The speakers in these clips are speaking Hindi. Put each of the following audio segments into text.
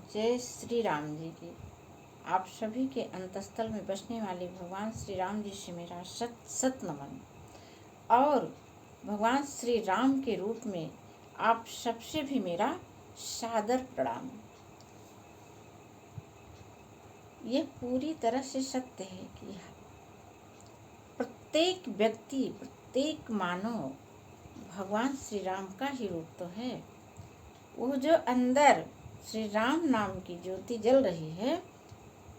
जय श्री राम जी की। आप सभी के अंतस्थल में बसने वाले भगवान श्री राम जी से मेरा सत सत नमन और भगवान श्री राम के रूप में आप सबसे भी मेरा सादर प्रणाम। यह पूरी तरह से सत्य है कि प्रत्येक व्यक्ति, प्रत्येक मानव भगवान श्री राम का ही रूप तो है। वो जो अंदर श्री राम नाम की ज्योति जल रही है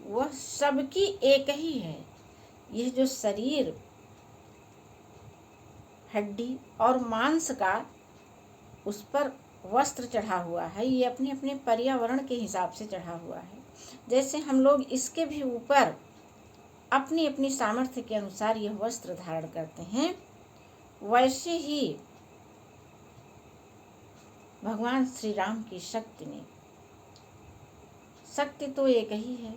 वह सबकी एक ही है। यह जो शरीर हड्डी और मांस का उस पर वस्त्र चढ़ा हुआ है, ये अपने अपने पर्यावरण के हिसाब से चढ़ा हुआ है। जैसे हम लोग इसके भी ऊपर अपनी अपनी सामर्थ्य के अनुसार यह वस्त्र धारण करते हैं, वैसे ही भगवान श्री राम की शक्ति तो एक ही है,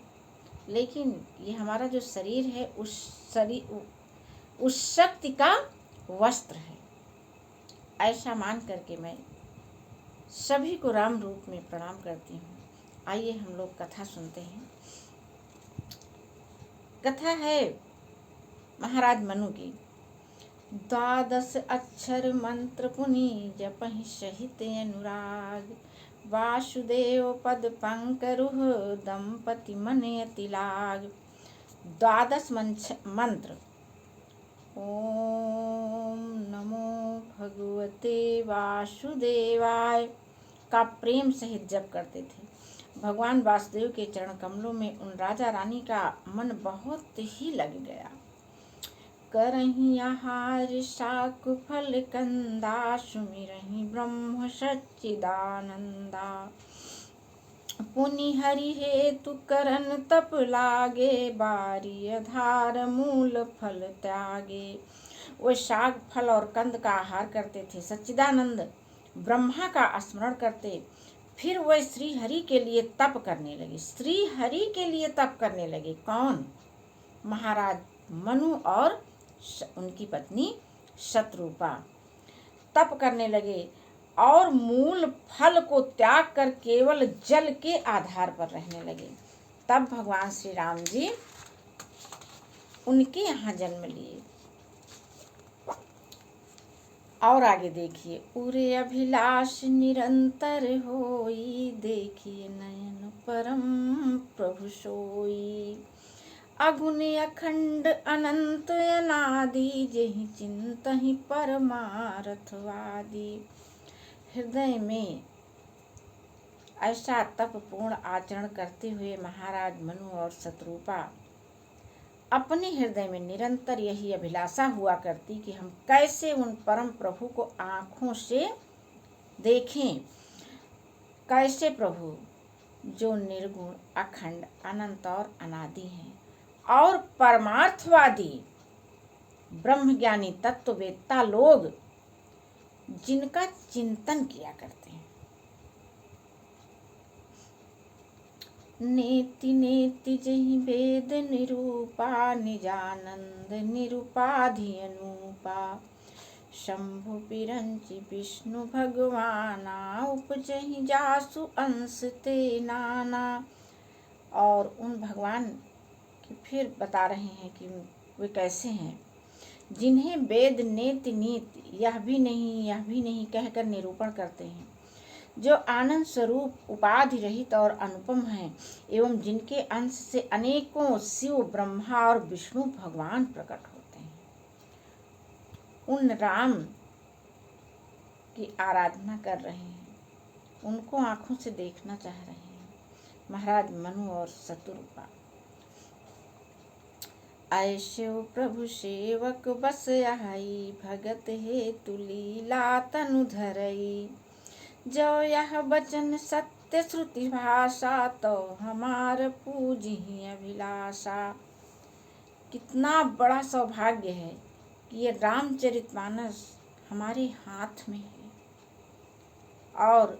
लेकिन ये हमारा जो शरीर है उस शक्ति का वस्त्र है। ऐसा मान करके मैं सभी को राम रूप में प्रणाम करती हूँ। आइए हम लोग कथा सुनते हैं। कथा है महाराज मनु की। 12 अक्षर मंत्र पुनि जपहि सहित अनुराग, वासुदेव पद पंकरुह दंपति मन अति लाग। 12 मंत्र ओम नमो भगवते वासुदेवाय का प्रेम सहित जप करते थे। भगवान वासुदेव के चरण कमलों में उन राजा रानी का मन बहुत ही लग गया। करहि आहार शाक फल कंदा, सुमिरहि ब्रह्म सच्चिदानंदा। पुनि हरि हेतु करन तप लागे, बारी आधार मूल फल त्यागे। वो शाक फल और कंद का आहार करते थे, सच्चिदानंद ब्रह्मा का स्मरण करते, फिर वह श्री हरि के लिए तप करने लगे। श्री हरि के लिए तप करने लगे। कौन? महाराज मनु और उनकी पत्नी शत्रुपा तप करने लगे और मूल फल को त्याग कर केवल जल के आधार पर रहने लगे। तब भगवान श्री राम जी उनके यहाँ जन्म लिए। और आगे देखिए, उरे अभिलाष निरंतर होई, देखिए नयन परम प्रभु सोई। अगुण अखंड अनंत अनादि, जेहि चिंतहि परमार्थवादी। हृदय में ऐसा तपपूर्ण आचरण करते हुए महाराज मनु और शत्रुपा अपने हृदय में निरंतर यही अभिलाषा हुआ करती कि हम कैसे उन परम प्रभु को आँखों से देखें। कैसे प्रभु जो निर्गुण, अखंड, अनंत और अनादि हैं और परमार्थवादी ब्रह्मज्ञानी तत्ववेत्ता लोग जिनका चिंतन किया करते हैं। नेति नेति जहि वेद निरूपा, निजानंद निरूपाधि अनुपा। शंभु पिरंचि विष्णु भगवाना, उपजहि जासु अंश ते नाना। और उन भगवान फिर बता रहे हैं कि वे कैसे हैं, जिन्हें वेद नेति नीति यह भी नहीं कहकर निरूपण करते हैं, जो आनंद स्वरूप उपाधि रहित और अनुपम हैं, एवं जिनके अंश से अनेकों शिव, ब्रह्मा और विष्णु भगवान प्रकट होते हैं। उन राम की आराधना कर रहे हैं, उनको आंखों से देखना चाह रहे हैं महाराज मनु और शत्रुपा। ऐसे प्रभु सेवक बस आई, भगत हेतु लीला तनु धरई। जो यह वचन सत्य श्रुति भाषा, तो हमार पूजी अभिलाषा। कितना बड़ा सौभाग्य है कि ये रामचरितमानस हमारे हाथ में है और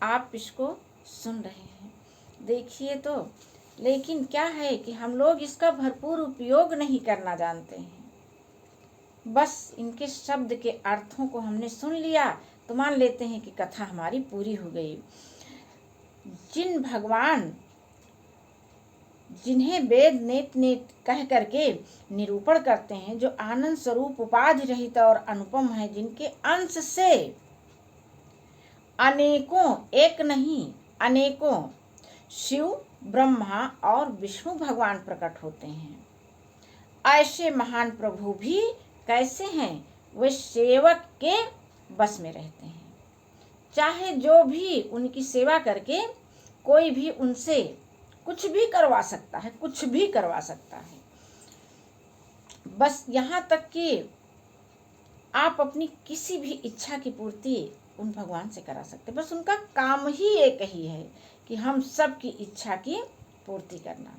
आप इसको सुन रहे हैं। देखिए तो, लेकिन क्या है कि हम लोग इसका भरपूर उपयोग नहीं करना जानते हैं। बस इनके शब्द के अर्थों को हमने सुन लिया तो मान लेते हैं कि कथा हमारी पूरी हो गई। जिन्हें वेद नेत नेत कह करके निरूपण करते हैं, जो आनंद स्वरूप उपाधि रहित और अनुपम है, जिनके अंश से अनेकों, एक नहीं अनेकों शिव, ब्रह्मा और विष्णु भगवान प्रकट होते हैं, ऐसे महान प्रभु भी कैसे हैं? वे सेवक के बस में रहते हैं। चाहे जो भी उनकी सेवा करके कोई भी उनसे कुछ भी करवा सकता है, कुछ भी करवा सकता है। बस यहाँ तक कि आप अपनी किसी भी इच्छा की पूर्ति उन भगवान से करा सकते। बस उनका काम ही एक ही है कि हम सब की इच्छा की पूर्ति करना।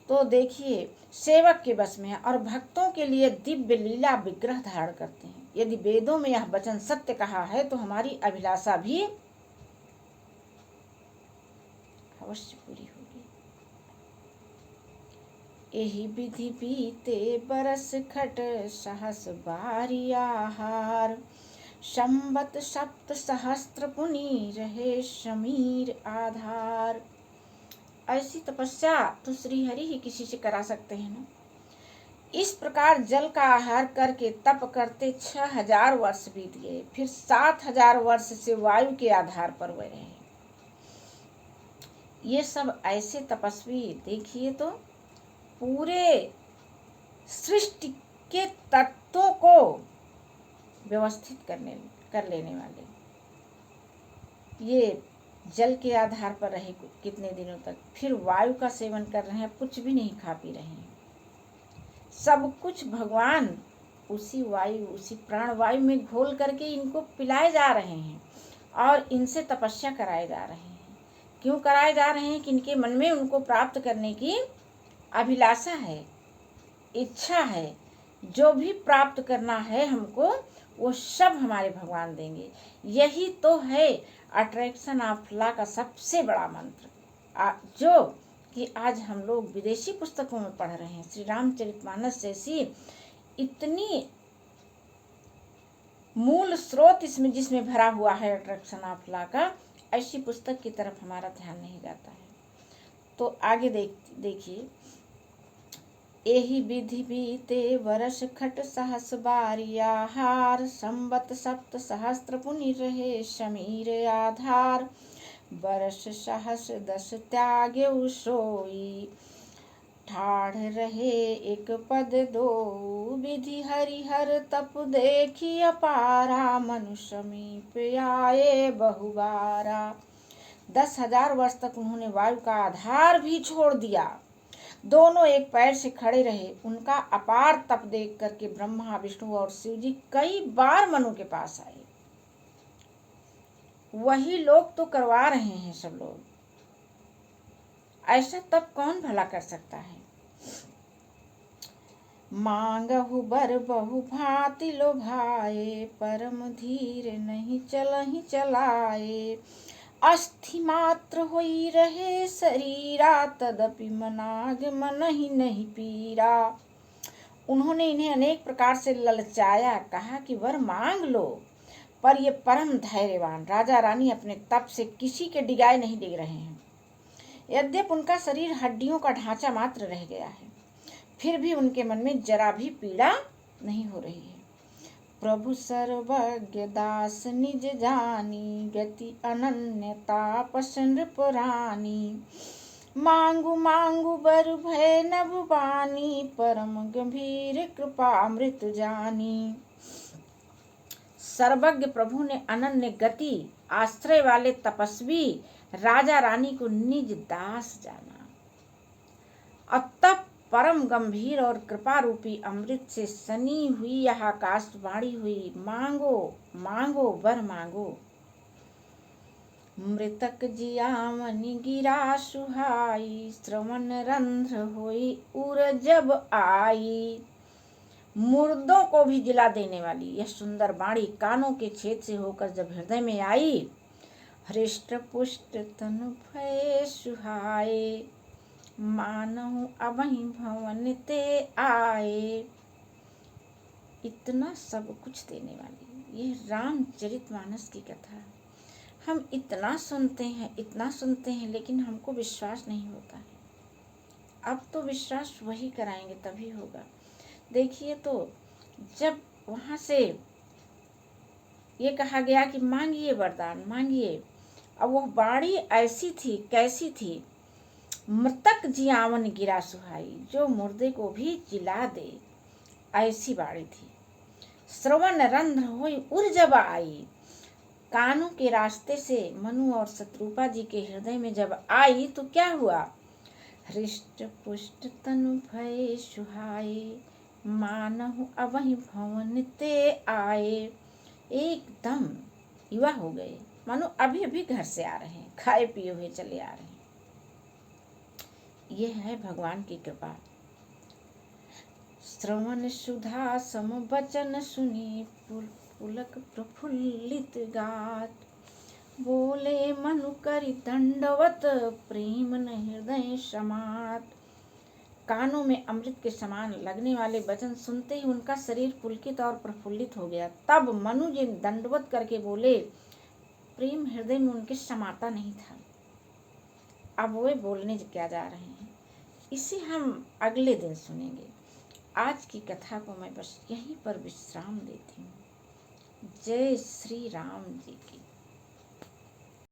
तो देखिए, सेवक के बस में है और भक्तों के लिए दिव्य लीला विग्रह धारण करते हैं। यदि वेदों में यह वचन सत्य कहा है तो हमारी अभिलाषा भी अवश्य पूरी होगी। यही विधि बीते बरस खट सहस बारी आहार, संबत सप्त सहस्त्र पुनि रहे समीर आधार। ऐसी तपस्या तो श्री हरि ही किसी से करा सकते हैं ना। इस प्रकार जल का आहार करके तप करते 6000 वर्ष बीत गए। फिर 7000 वर्ष से वायु के आधार पर वे रहे। ये सब ऐसे तपस्वी देखिए तो पूरे सृष्टि के तत्वों को व्यवस्थित कर लेने वाले। ये जल के आधार पर रहे कितने दिनों तक, फिर वायु का सेवन कर रहे हैं, कुछ भी नहीं खा पी रहे हैं। सब कुछ भगवान उसी वायु, उसी प्राण वायु में घोल करके इनको पिलाए जा रहे हैं और इनसे तपस्या कराए जा रहे हैं। क्यों कराए जा रहे हैं? कि इनके मन में उनको प्राप्त करने की अभिलाषा है, इच्छा है। जो भी प्राप्त करना है हमको, वो सब हमारे भगवान देंगे। यही तो है अट्रैक्शन ऑफ लॉ का सबसे बड़ा मंत्र, जो कि आज हम लोग विदेशी पुस्तकों में पढ़ रहे हैं। श्री रामचरितमानस जैसी इतनी मूल स्रोत इसमें जिसमें भरा हुआ है अट्रैक्शन ऑफ लॉ का, ऐसी पुस्तक की तरफ हमारा ध्यान नहीं जाता है। तो आगे देखिए, यही विधि बीते वर्ष खट सहस बारी आहार, संबत सप्त सहस्त्र पुनि रहे समीर आधार, वर्ष सहस 10 त्याग्यु सोई, ठाढ़ रहे एक पद दो, विधि हरिहर तप देखी अपारा, मनु समीप आए बहुबारा। 10,000 वर्ष तक उन्होंने वायु का आधार भी छोड़ दिया, दोनों एक पैर से खड़े रहे। उनका अपार तप देख करके ब्रह्मा, विष्णु और शिव जी कई बार मनु के पास आए। वही लोग तो करवा रहे हैं सब लोग। ऐसा तप कौन भला कर सकता है? मांगहु बर बहु भांति लोभाए, परम धीर नहीं चलहि चलाए, अस्थि मात्र होई रहे शरीरा, तदपि मनाग मन ही नहीं पीरा। उन्होंने इन्हें अनेक प्रकार से ललचाया, कहा कि वर मांग लो, पर ये परम धैर्यवान राजा रानी अपने तप से किसी के डिगाए नहीं दे रहे हैं। यद्यपि उनका शरीर हड्डियों का ढांचा मात्र रह गया है, फिर भी उनके मन में जरा भी पीड़ा नहीं हो रही है। प्रभु सर्वज्ञ दास निज जानी, गति अनन्यता पसंद पुरानी, मांगू मांगू बर भय नभ बानी, परम गंभीर कृपा अमृत जानी। सर्वज्ञ प्रभु ने अनन्य गति आश्रय वाले तपस्वी राजा रानी को निज दास जाना और तब परम गंभीर और कृपा रूपी अमृत से सनी हुई यह आकाशवाणी हुई, मांगो मांगो वर मांगो। मृतक जियामनि गिरा सुहाई, श्रवण रंध्र होई उर जब आई। मुर्दों को भी जिला देने वाली यह सुंदर वाणी कानों के छेद से होकर जब हृदय में आई, हृष्ट पुष्ट तनु भय सुहाए, मानहु अबहि भवन ते आए। इतना सब कुछ देने वाली ये रामचरितमानस की कथा हम इतना सुनते हैं लेकिन हमको विश्वास नहीं होता है। अब तो विश्वास वही कराएंगे तभी होगा। देखिए तो जब वहाँ से ये कहा गया कि मांगिए वरदान मांगिए, अब वो बाड़ी ऐसी थी, कैसी थी, मृतक जियावन गिरा सुहाई, जो मुर्दे को भी जिला दे, ऐसी बाड़ी थी। श्रवण रंध्र हुई उर जब आई, कानों के रास्ते से मनु और शत्रुपा जी के हृदय में जब आई तो क्या हुआ, हृष्ट पुष्ट तनु भय सुहाए, मानहु अवहि भवन ते आए। एकदम युवा हो गए, मानो अभी अभी घर से आ रहे हैं, खाए पिए हुए चले आ रहे हैं। ये है भगवान की कृपा। श्रवण सुधा सम वचन सुनी, पुलक प्रफुल्लित गात, बोले मनु करि दंडवत, प्रेम न हृदय समात। कानों में अमृत के समान लगने वाले वचन सुनते ही उनका शरीर पुलकित और प्रफुल्लित हो गया। तब मनु जी दंडवत करके बोले, प्रेम हृदय में उनके समाता नहीं था। अब वे बोलने क्या जा रहे हैं इसे हम अगले दिन सुनेंगे। आज की कथा को मैं बस यहीं पर विश्राम देती हूँ। जय श्री राम जी की।